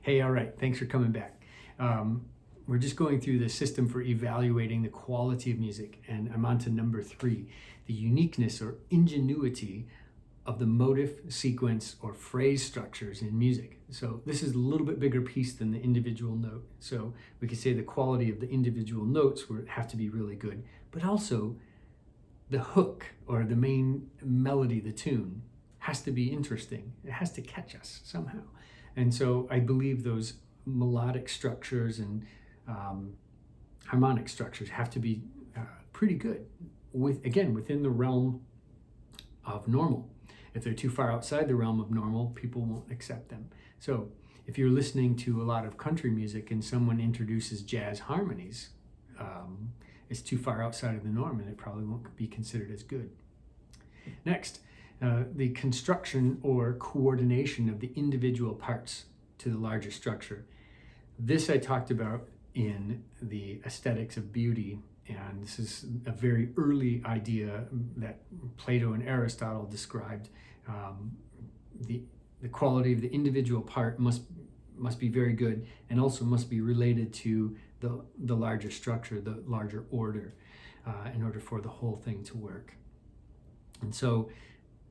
Hey, all right, thanks for coming back. We're just going through the system for evaluating the quality of music, and I'm on to number 3, the uniqueness or ingenuity of the motive, sequence, or phrase structures in music. So this is a little bit bigger piece than the individual note. So we could say the quality of the individual notes would have to be really good, but also the hook or the main melody, the tune, has to be interesting. It has to catch us somehow. And so I believe those melodic structures and harmonic structures have to be pretty good, within the realm of normal. If they're too far outside the realm of normal, people won't accept them. So if you're listening to a lot of country music and someone introduces jazz harmonies, it's too far outside of the norm and it probably won't be considered as good. Next, the construction or coordination of the individual parts to the larger structure. This I talked about in the Aesthetics of Beauty, and this is a very early idea that Plato and Aristotle described. The quality of the individual part must be very good, and also must be related to the larger structure, the larger order, in order for the whole thing to work. And so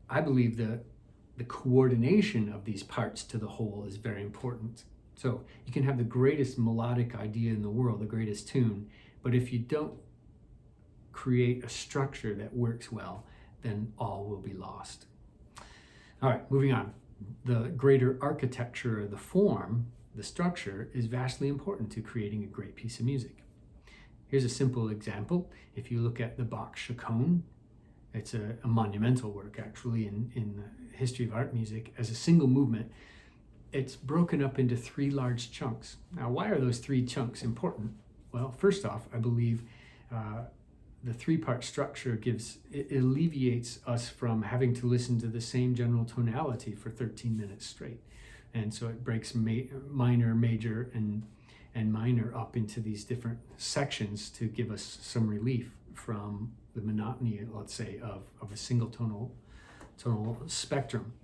I believe the coordination of these parts to the whole is very important. So you can have the greatest melodic idea in the world, the greatest tune, but if you don't create a structure that works well, then all will be lost. All right, moving on. The greater architecture, the form, the structure is vastly important to creating a great piece of music. Here's a simple example. If you look at the Bach Chaconne, it's a monumental work actually in the history of art music. As a single movement, it's broken up into 3 large chunks. Now, why are those 3 chunks important? Well, first off, I believe the 3-part structure it alleviates us from having to listen to the same general tonality for 13 minutes straight. And so it breaks minor, major, and minor up into these different sections to give us some relief from the monotony, let's say, of a single tonal spectrum.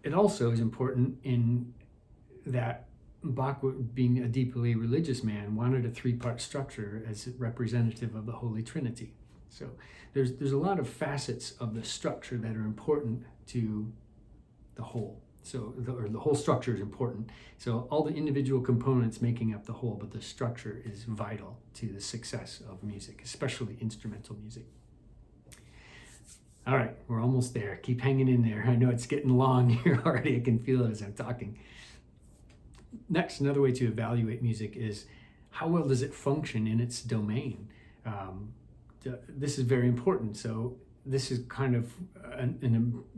It also is important in that Bach, being a deeply religious man, wanted a 3-part structure as representative of the Holy Trinity. So there's a lot of facets of the structure that are important to the whole. So the whole structure is important. So all the individual components making up the whole, but the structure is vital to the success of music, especially instrumental music. All right, we're almost there. Keep hanging in there. I know it's getting long here already. I can feel it as I'm talking. Next, another way to evaluate music is how well does it function in its domain? This is very important. So this is kind of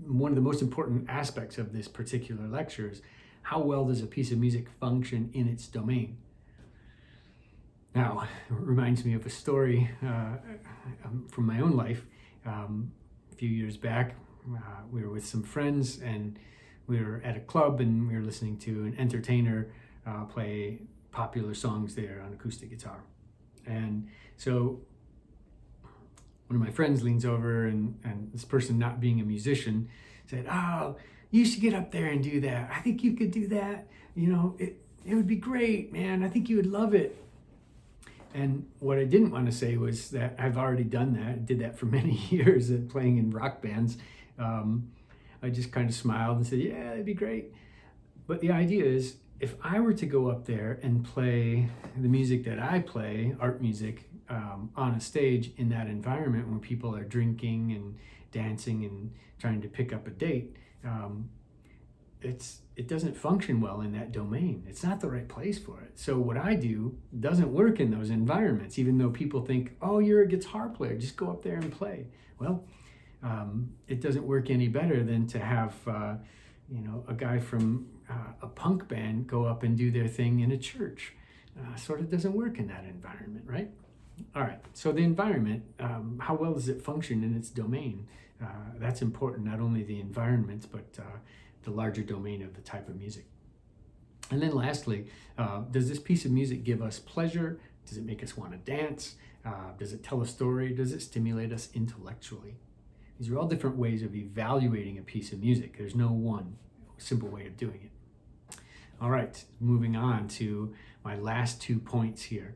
one of the most important aspects of this particular lecture is how well does a piece of music function in its domain? Now, it reminds me of a story from my own life. A few years back, we were with some friends and we were at a club and we were listening to an entertainer play popular songs there on acoustic guitar. And so one of my friends leans over and this person, not being a musician, said, "Oh, you should get up there and do that. I think you could do that. You know, it would be great, man. I think you would love it." And what I didn't want to say was that I've already done that. I did that for many years at playing in rock bands. I just kind of smiled and said, "Yeah, that'd be great." But the idea is, if I were to go up there and play the music that I play, art music, on a stage in that environment when people are drinking and dancing and trying to pick up a date, it doesn't function well in that domain. It's not the right place for it. So what I do doesn't work in those environments, even though people think, "Oh, you're a guitar player, just go up there and play." Well, it doesn't work any better than to have a guy from a punk band go up and do their thing in a church. Sort of doesn't work in that environment, right? All right, so the environment, how well does it function in its domain? That's important, not only the environment, but the larger domain of the type of music. And then lastly, does this piece of music give us pleasure? Does it make us want to dance? Does it tell a story? Does it stimulate us intellectually? These are all different ways of evaluating a piece of music. There's no one simple way of doing it. All right, moving on to my last 2 points here.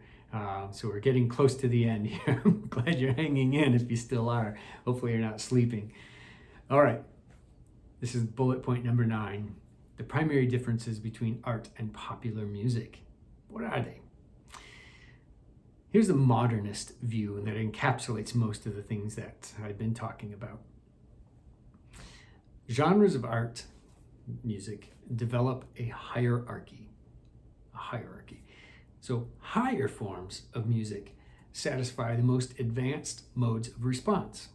So we're getting close to the end here. I'm glad you're hanging in if you still are. Hopefully you're not sleeping. All right, this is bullet point number 9. The primary differences between art and popular music. What are they? Here's the modernist view that encapsulates most of the things that I've been talking about. Genres of art, music, develop a hierarchy. So higher forms of music satisfy the most advanced modes of response.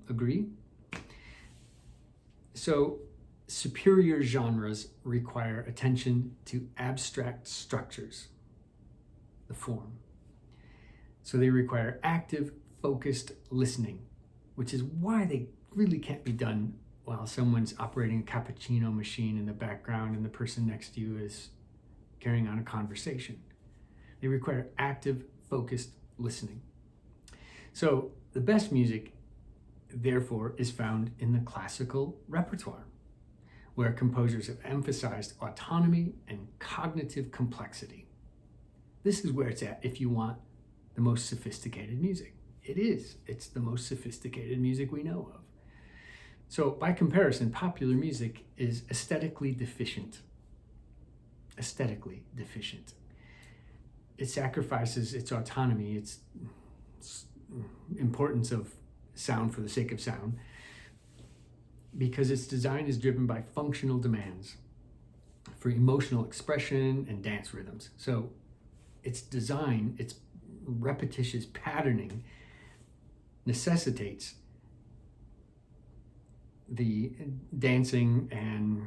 Agree? So superior genres require attention to abstract structures, the form. So they require active, focused listening, which is why they really can't be done while someone's operating a cappuccino machine in the background and the person next to you is carrying on a conversation. They require active, focused listening. So the best music, therefore, is found in the classical repertoire, where composers have emphasized autonomy and cognitive complexity. This is where it's at if you want the most sophisticated music. It is. It's the most sophisticated music we know of. So by comparison, popular music is aesthetically deficient. It sacrifices its autonomy, its importance of sound for the sake of sound, because its design is driven by functional demands for emotional expression and dance rhythms. So its design, its repetitious patterning necessitates the dancing and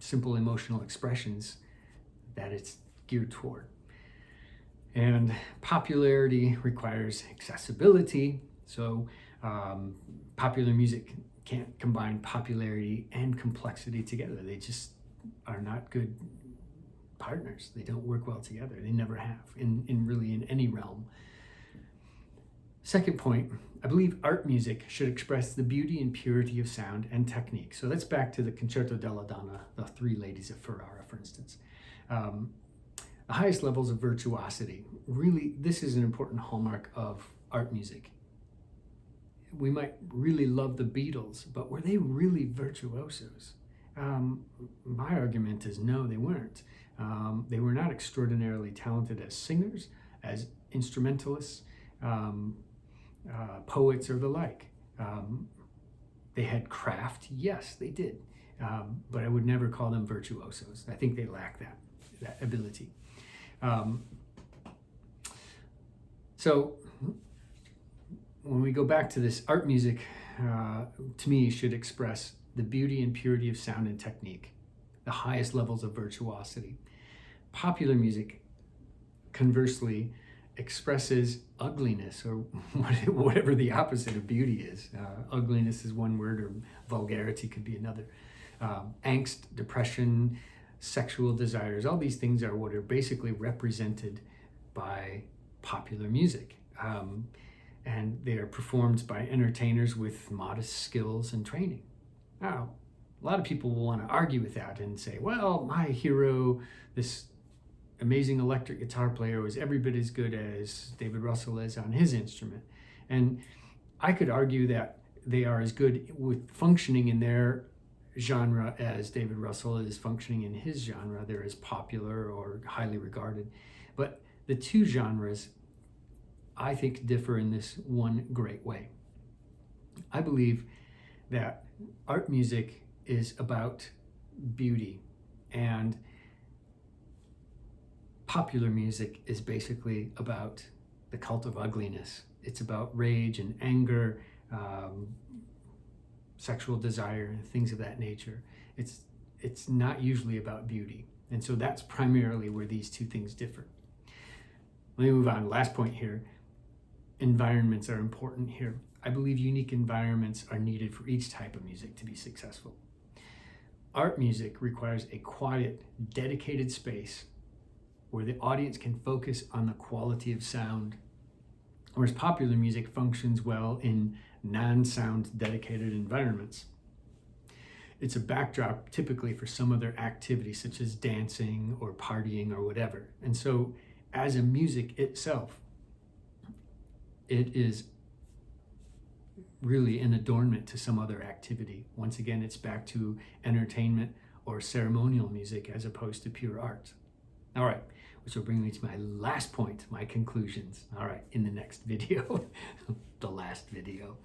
simple emotional expressions that it's geared toward. And popularity requires accessibility. So popular music can't combine popularity and complexity together. They just are not good partners. They don't work well together. They never have in any realm. Second point, I believe art music should express the beauty and purity of sound and technique. So that's back to the Concerto della Donna, the Three Ladies of Ferrara, for instance. The highest levels of virtuosity. Really, this is an important hallmark of art music. We might really love the Beatles, but were they really virtuosos? My argument is no, they weren't. They were not extraordinarily talented as singers, as instrumentalists, poets, or the like. They had craft, yes, they did, but I would never call them virtuosos. I think they lack that ability. So when we go back to this, art music, to me, should express the beauty and purity of sound and technique, the highest levels of virtuosity. Popular music, conversely, expresses ugliness, or whatever the opposite of beauty is. Ugliness is one word, or vulgarity could be another. Angst, depression, sexual desires, all these things are what are basically represented by popular music. And they are performed by entertainers with modest skills and training. Now, a lot of people will want to argue with that and say, well, my hero, this amazing electric guitar player, was every bit as good as David Russell is on his instrument. And I could argue that they are as good with functioning in their genre as David Russell is functioning in his genre. They're as popular or highly regarded. But the two genres, I think, differ in this one great way. I believe that art music is about beauty, and popular music is basically about the cult of ugliness. It's about rage and anger, sexual desire, and things of that nature. It's not usually about beauty. And so that's primarily where these two things differ. Let me move on. Last point here. Environments are important here. I believe unique environments are needed for each type of music to be successful. Art music requires a quiet, dedicated space where the audience can focus on the quality of sound, whereas popular music functions well in non-sound dedicated environments. it's a backdrop typically for some other activity such as dancing or partying or whatever. And so as a music itself, it is really an adornment to some other activity. Once again, it's back to entertainment or ceremonial music as opposed to pure art. All right, which will bring me to my last point, my conclusions. All right, in the next video, the last video.